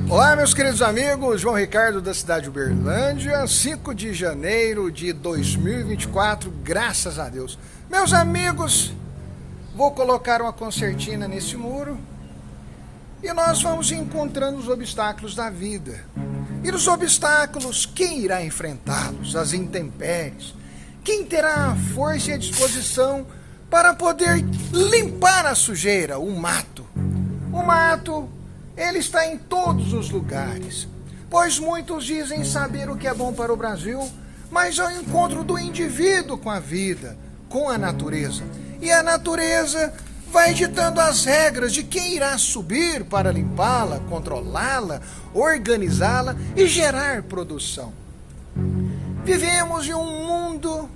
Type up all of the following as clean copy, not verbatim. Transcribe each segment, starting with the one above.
Olá, meus queridos amigos, João Ricardo da cidade de Uberlândia, 5 de janeiro de 2024, graças a Deus. Meus amigos, vou colocar uma concertina nesse muro e nós vamos encontrando os obstáculos da vida. E os obstáculos, quem irá enfrentá-los? As intempéries. Quem terá a força e a disposição para poder limpar a sujeira, o mato? O mato, ele está em todos os lugares, pois muitos dizem saber o que é bom para o Brasil, mas é o encontro do indivíduo com a vida, com a natureza. E a natureza vai ditando as regras de quem irá subir para limpá-la, controlá-la, organizá-la e gerar produção. Vivemos em um mundo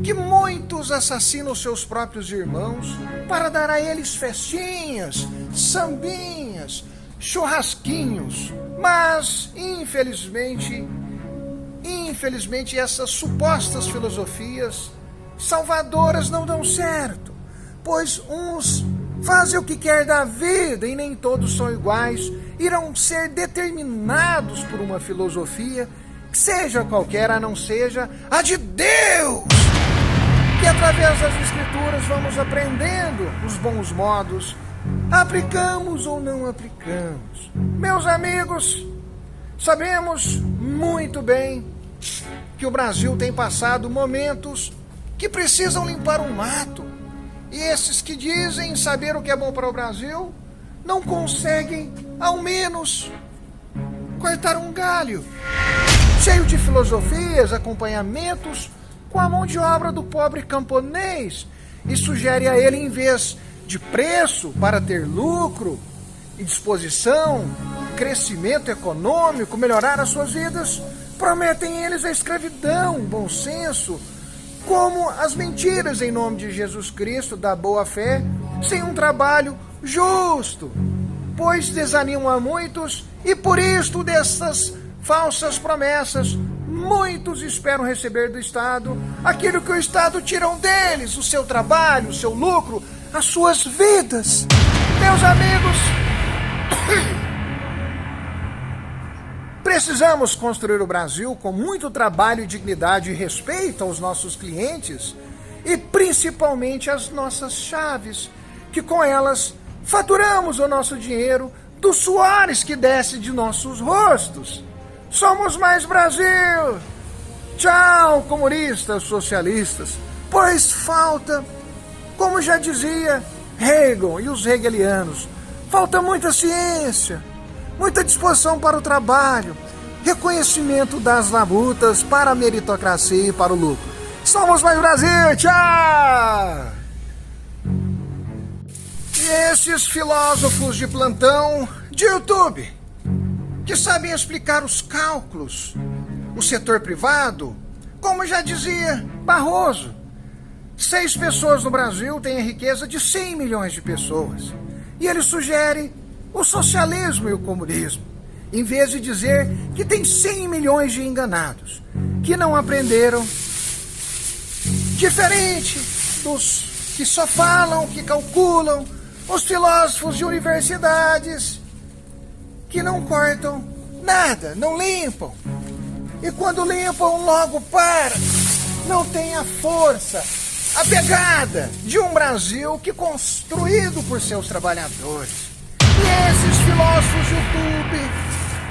que muitos assassinam seus próprios irmãos para dar a eles festinhas, sambinhas, churrasquinhos, mas infelizmente essas supostas filosofias salvadoras não dão certo, pois uns fazem o que quer da vida e nem todos são iguais, irão ser determinados por uma filosofia, que seja qualquer a não seja a de Deus, que através das escrituras vamos aprendendo os bons modos. Aplicamos ou não aplicamos? Meus amigos, sabemos muito bem que o Brasil tem passado momentos que precisam limpar o mato. E esses que dizem saber o que é bom para o Brasil não conseguem, ao menos, cortar um galho. Cheio de filosofias, acompanhamentos com a mão de obra do pobre camponês, e sugere a ele, em vez de preço para ter lucro e disposição, crescimento econômico, melhorar as suas vidas, prometem eles a escravidão, bom senso, como as mentiras em nome de Jesus Cristo, da boa fé, sem um trabalho justo, pois desanimam a muitos e por isto dessas falsas promessas, muitos esperam receber do Estado aquilo que o Estado tiram deles, o seu trabalho, o seu lucro, as suas vidas. Meus amigos, precisamos construir o Brasil com muito trabalho, dignidade e respeito aos nossos clientes e principalmente as nossas chaves, que com elas faturamos o nosso dinheiro dos suores que desce de nossos rostos. Somos mais Brasil! Tchau, comunistas, socialistas, pois falta, como já dizia Hegel e os hegelianos, falta muita ciência, muita disposição para o trabalho, reconhecimento das labutas para a meritocracia e para o lucro. Somos mais Brasil! Tchau! E esses filósofos de plantão de YouTube, que sabem explicar os cálculos, o setor privado, como já dizia Barroso, 6 pessoas no Brasil têm a riqueza de 100 milhões de pessoas. E ele sugere o socialismo e o comunismo, em vez de dizer que tem 100 milhões de enganados, que não aprenderam, diferente dos que só falam, que calculam, os filósofos de universidades, que não cortam nada, não limpam. E quando limpam, logo para. Não tem a força, a pegada de um Brasil que construído por seus trabalhadores. E esses filósofos do YouTube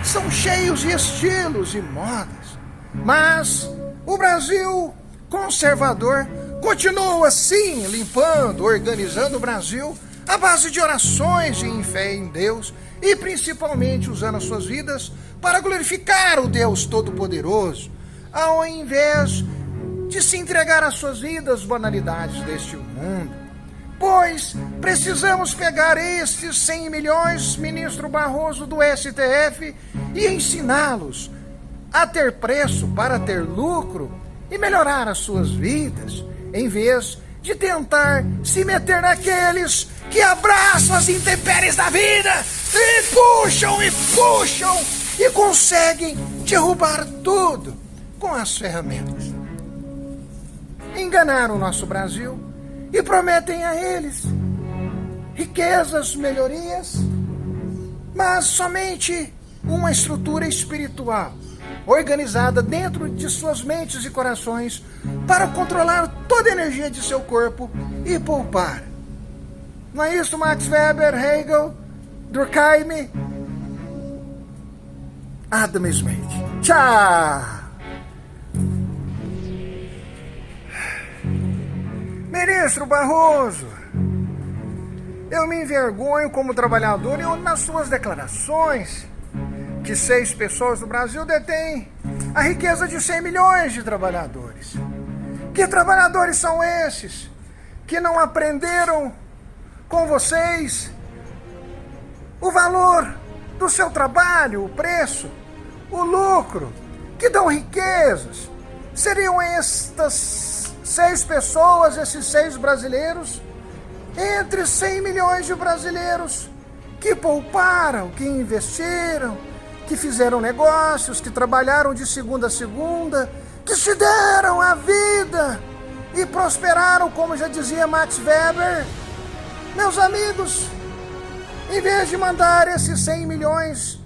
são cheios de estilos e modas. Mas o Brasil conservador continua assim, limpando, organizando o Brasil à base de orações e fé em Deus, e principalmente usando as suas vidas para glorificar o Deus Todo-Poderoso, ao invés de se entregar às suas vidas banalidades deste mundo. Pois precisamos pegar estes 100 milhões, ministro Barroso do STF, e ensiná-los a ter preço para ter lucro e melhorar as suas vidas, em vez de tentar se meter naqueles que abraçam as intempéries da vida e puxam e conseguem derrubar tudo com as ferramentas. Enganaram o nosso Brasil e prometem a eles riquezas, melhorias, mas somente uma estrutura espiritual organizada dentro de suas mentes e corações para controlar toda a energia de seu corpo e poupar. Não é isso, Max Weber, Hegel, Durkheim, Adam Smith? Tchau! Ministro Barroso, eu me envergonho como trabalhador e nas suas declarações que 6 pessoas do Brasil detêm a riqueza de 100 milhões de trabalhadores. Que trabalhadores são esses que não aprenderam com vocês o valor do seu trabalho, o preço, o lucro, que dão riquezas? Seriam estas 6 pessoas, esses 6 brasileiros, entre 100 milhões de brasileiros que pouparam, que investiram, que fizeram negócios, que trabalharam de segunda a segunda, que se deram a vida e prosperaram, como já dizia Max Weber. Meus amigos, em vez de mandar esses 100 milhões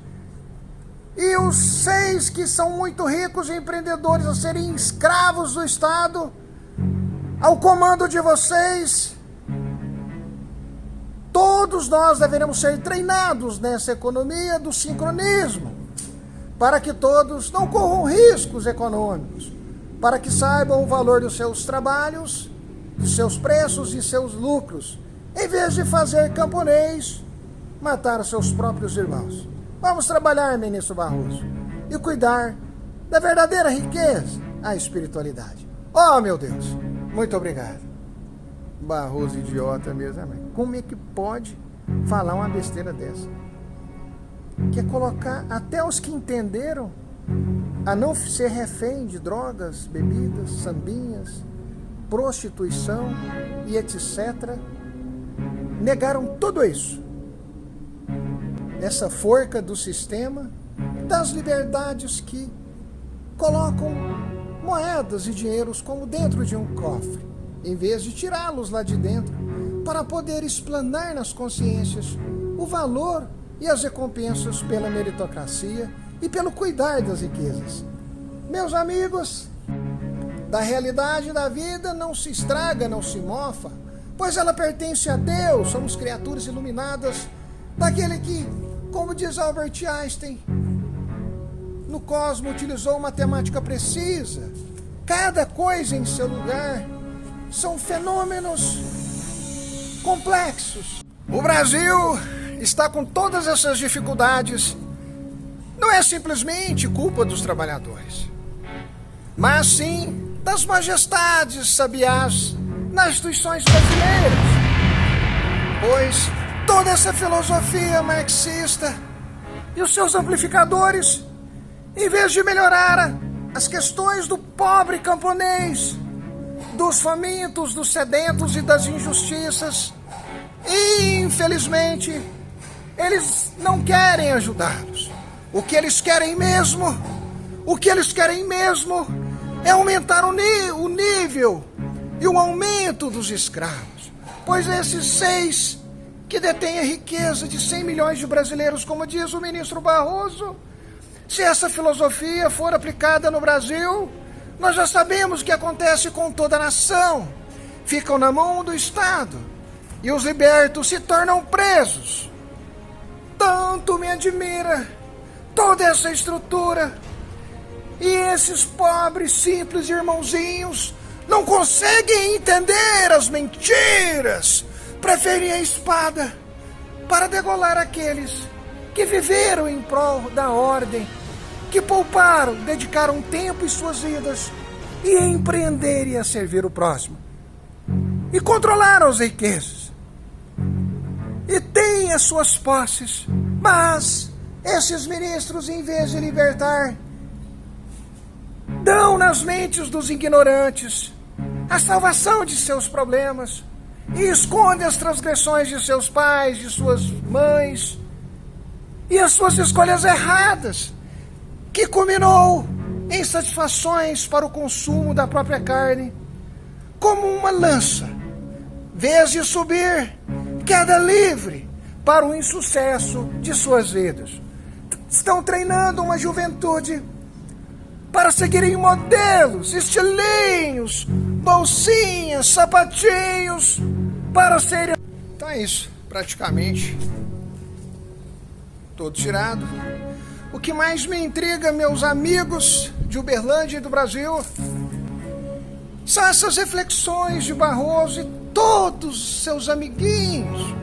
e os 6 que são muito ricos e empreendedores a serem escravos do Estado, ao comando de vocês, todos nós deveremos ser treinados nessa economia do sincronismo, para que todos não corram riscos econômicos, para que saibam o valor dos seus trabalhos, de seus preços e seus lucros, em vez de fazer camponês, matar os seus próprios irmãos. Vamos trabalhar, ministro Barroso, e cuidar da verdadeira riqueza, a espiritualidade. Oh, meu Deus, muito obrigado. Barroso idiota mesmo, amém. Como é que pode falar uma besteira dessa? Que é colocar até os que entenderam a não ser refém de drogas, bebidas, sambinhas, prostituição e etc. Negaram tudo isso. Essa forca do sistema, das liberdades que colocam moedas e dinheiros como dentro de um cofre, em vez de tirá-los lá de dentro, para poder explanar nas consciências o valor e as recompensas pela meritocracia e pelo cuidar das riquezas. Meus amigos, da realidade da vida não se estraga, não se mofa, pois ela pertence a Deus. Somos criaturas iluminadas daquele que, como diz Albert Einstein, no cosmos utilizou matemática precisa. Cada coisa em seu lugar. São fenômenos complexos. O Brasil está com todas essas dificuldades. Não é simplesmente culpa dos trabalhadores, mas sim das majestades sabiás nas instituições brasileiras. Pois toda essa filosofia marxista e os seus amplificadores, em vez de melhorar as questões do pobre camponês, dos famintos, dos sedentos e das injustiças, infelizmente, eles não querem ajudá-los. O que eles querem mesmo é aumentar o nível e o aumento dos escravos. Pois esses 6 que detêm a riqueza de 100 milhões de brasileiros, como diz o ministro Barroso, se essa filosofia for aplicada no Brasil, nós já sabemos o que acontece com toda a nação. Ficam na mão do Estado e os libertos se tornam presos. Tanto me admira toda essa estrutura e esses pobres, simples irmãozinhos não conseguem entender as mentiras. Preferem a espada para degolar aqueles que viveram em prol da ordem, que pouparam, dedicaram tempo e suas vidas e a empreender e a servir o próximo. E controlaram as riquezas. E têm as suas posses. Mas esses ministros, em vez de libertar, dão nas mentes dos ignorantes a salvação de seus problemas e escondem as transgressões de seus pais, de suas mães e as suas escolhas erradas, que culminou em satisfações para o consumo da própria carne, como uma lança, vez de subir, queda livre para o insucesso de suas vidas. estão treinando uma juventude para seguirem modelos, estilinhos, bolsinhas, sapatinhos, para serem... Então é isso, praticamente todo tirado. O que mais me intriga, meus amigos de Uberlândia e do Brasil, são essas reflexões de Barroso e todos os seus amiguinhos.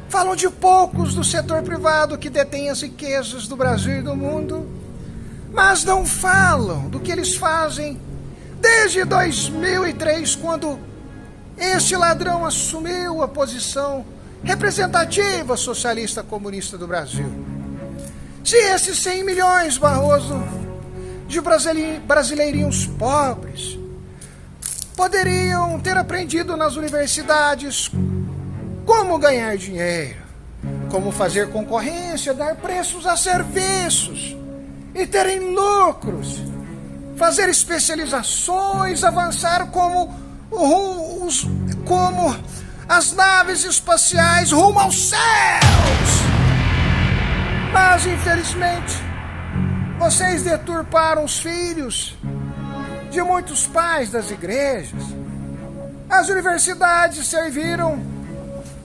Falam de poucos do setor privado que detém as riquezas do Brasil e do mundo, mas não falam do que eles fazem desde 2003, quando este ladrão assumiu a posição representativa socialista comunista do Brasil. Se esses 100 milhões, Barroso, de brasileirinhos pobres poderiam ter aprendido nas universidades como ganhar dinheiro, como fazer concorrência, dar preços a serviços e terem lucros, fazer especializações, avançar como as naves espaciais rumo aos céus. Mas, infelizmente, vocês deturparam os filhos de muitos pais das igrejas. As universidades serviram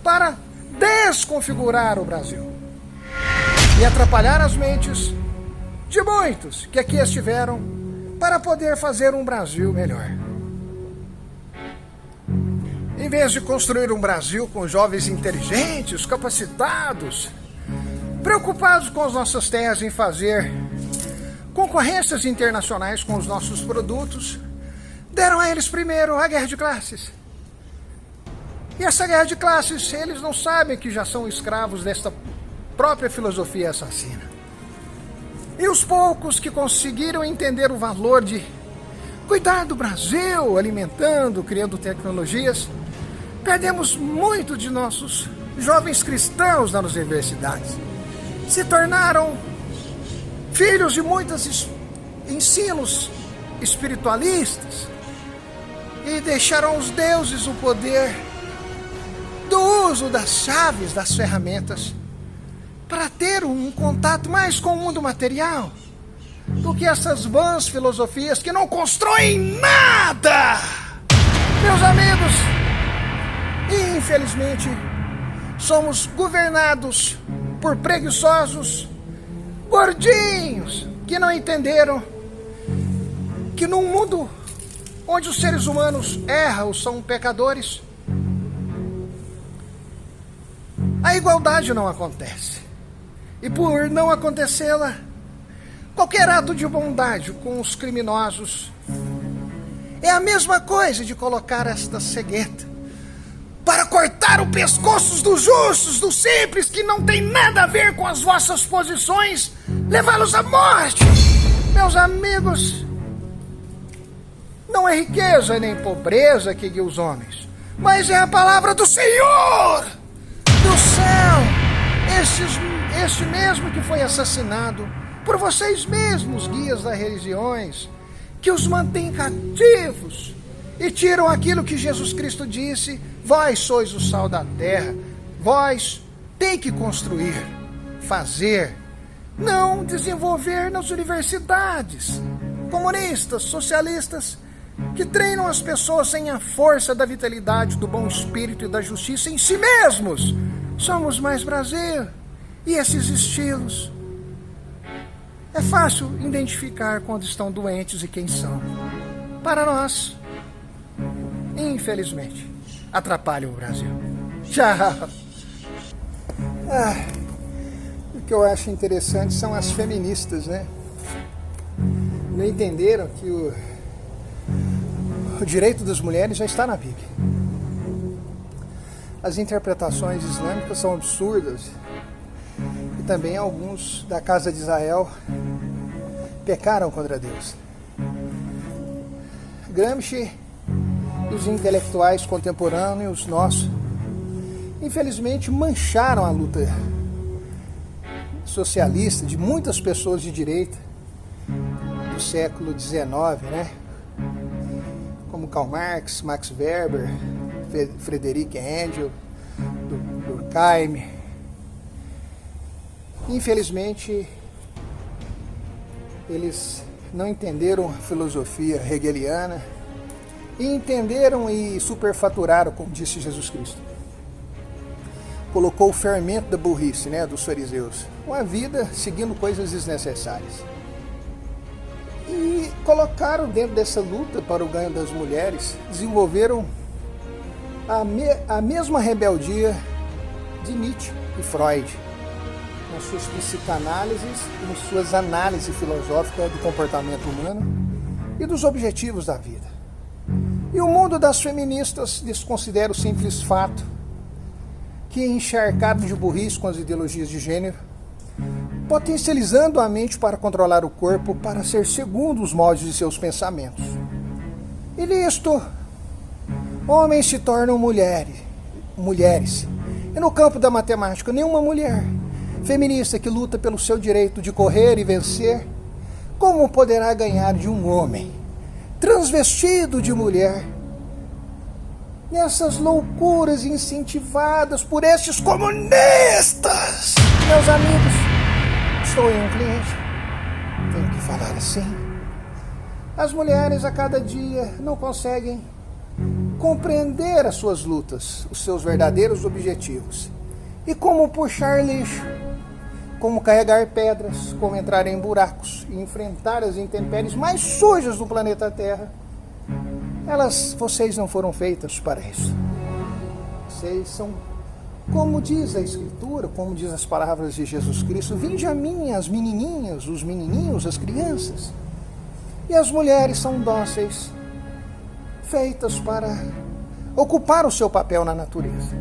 para desconfigurar o Brasil e atrapalhar as mentes de muitos que aqui estiveram para poder fazer um Brasil melhor. Em vez de construir um Brasil com jovens inteligentes, capacitados, preocupados com as nossas terras em fazer concorrências internacionais com os nossos produtos, deram a eles primeiro a guerra de classes. E essa guerra de classes, eles não sabem que já são escravos desta própria filosofia assassina. E os poucos que conseguiram entender o valor de cuidar do Brasil, alimentando, criando tecnologias, perdemos muito de nossos jovens cristãos nas universidades. Se tornaram filhos de muitos ensinos espiritualistas e deixaram aos deuses o poder do uso das chaves, das ferramentas, para ter um contato mais com o mundo material do que essas vãs filosofias que não constroem nada. Meus amigos, infelizmente, somos governados por preguiçosos, gordinhos, que não entenderam que num mundo onde os seres humanos erram, são pecadores, a igualdade não acontece. E por não acontecê-la, qualquer ato de bondade com os criminosos é a mesma coisa de colocar esta cegueta para cortar o pescoço dos justos, dos simples, que não tem nada a ver com as vossas posições, levá-los à morte. Meus amigos, não é riqueza nem pobreza que guia os homens, mas é a palavra do Senhor do céu, este mesmo que foi assassinado por vocês mesmos, guias das religiões, que os mantém cativos e tiram aquilo que Jesus Cristo disse: vós sois o sal da terra, vós tem que construir, fazer, não desenvolver nas universidades. Comunistas, socialistas, que treinam as pessoas sem a força da vitalidade, do bom espírito e da justiça em si mesmos. Somos mais Brasil. E esses estilos, é fácil identificar quando estão doentes e quem são. Para nós, infelizmente, atrapalham o Brasil. Tchau. O que eu acho interessante são as feministas, né? Não entenderam que o direito das mulheres já está na Bíblia. As interpretações islâmicas são absurdas. E também alguns da casa de Israel pecaram contra Deus. Gramsci e os intelectuais contemporâneos nossos, infelizmente, mancharam a luta socialista de muitas pessoas de direita do século XIX, né? Como Karl Marx, Max Weber, Friedrich Engels, Durkheim. Infelizmente, eles não entenderam a filosofia hegeliana e entenderam e superfaturaram, como disse Jesus Cristo. Colocou o fermento da burrice, dos fariseus, uma vida seguindo coisas desnecessárias. E colocaram dentro dessa luta para o ganho das mulheres, desenvolveram a mesma rebeldia de Nietzsche e Freud, nas suas psicanálises e nas suas análises filosóficas do comportamento humano e dos objetivos da vida. E o mundo das feministas desconsidera o simples fato que, encharcado de burrice com as ideologias de gênero, potencializando a mente para controlar o corpo para ser segundo os moldes de seus pensamentos. E nisto, homens se tornam mulheres. E no campo da matemática, nenhuma mulher feminista que luta pelo seu direito de correr e vencer, como poderá ganhar de um homem transvestido de mulher, nessas loucuras incentivadas por estes comunistas? Meus amigos, estou em um cliente, tenho que falar assim. As mulheres a cada dia não conseguem compreender as suas lutas, os seus verdadeiros objetivos. E como puxar lixo, como carregar pedras, como entrar em buracos e enfrentar as intempéries mais sujas do planeta Terra. Vocês não foram feitas para isso. Vocês são, como diz a Escritura, como diz as palavras de Jesus Cristo: vinde a mim as menininhas, os menininhos, as crianças. E as mulheres são dóceis, feitas para ocupar o seu papel na natureza.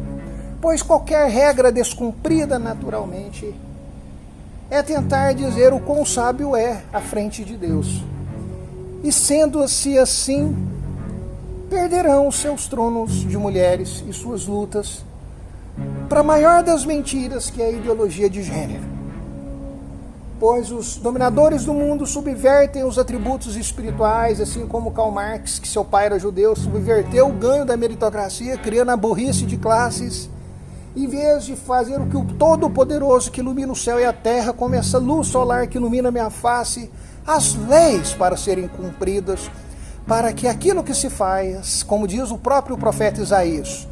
Pois qualquer regra descumprida naturalmente é tentar dizer o quão sábio é à frente de Deus. E sendo-se assim, perderão seus tronos de mulheres e suas lutas para a maior das mentiras, que é a ideologia de gênero. Pois os dominadores do mundo subvertem os atributos espirituais, assim como Karl Marx, que seu pai era judeu, subverteu o ganho da meritocracia, criando a burrice de classes, em vez de fazer o que o Todo-Poderoso que ilumina o céu e a terra, como essa luz solar que ilumina minha face, as leis para serem cumpridas, para que aquilo que se faz, como diz o próprio profeta Isaías,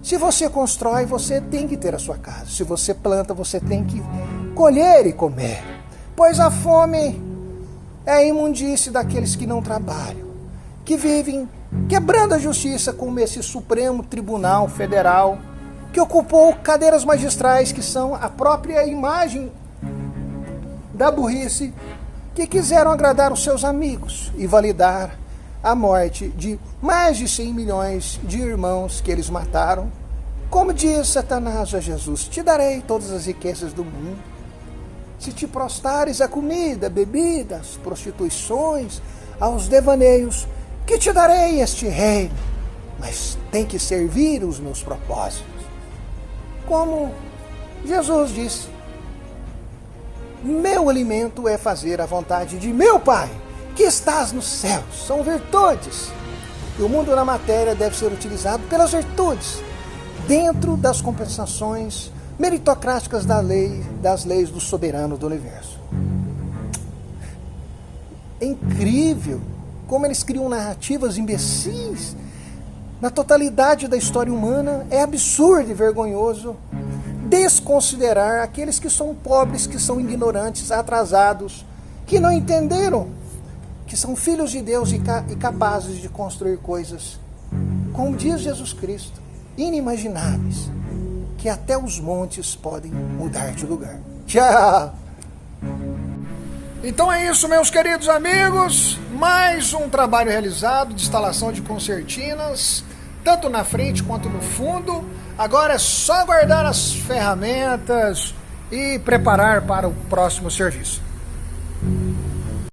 se você constrói, você tem que ter a sua casa. Se você planta, você tem que colher e comer. Pois a fome é a imundície daqueles que não trabalham, que vivem quebrando a justiça, como esse Supremo Tribunal Federal, que ocupou cadeiras magistrais que são a própria imagem da burrice, que quiseram agradar os seus amigos e validar a morte de mais de 100 milhões de irmãos que eles mataram. Como diz Satanás a Jesus: te darei todas as riquezas do mundo, se te prostrares à comida, bebida, às prostituições, aos devaneios, que te darei este reino, mas tem que servir os meus propósitos. Como Jesus disse: meu alimento é fazer a vontade de meu Pai, que estás nos céus. São virtudes. E o mundo na matéria deve ser utilizado pelas virtudes, dentro das compensações meritocráticas das leis do soberano do universo. É incrível como eles criam narrativas imbecis na totalidade da história humana. É absurdo e vergonhoso desconsiderar aqueles que são pobres, que são ignorantes, atrasados, que não entenderam que são filhos de Deus e capazes de construir coisas, como diz Jesus Cristo, inimagináveis, que até os montes podem mudar de lugar. Tchau! Então é isso, meus queridos amigos. Mais um trabalho realizado de instalação de concertinas, tanto na frente quanto no fundo. Agora é só guardar as ferramentas e preparar para o próximo serviço.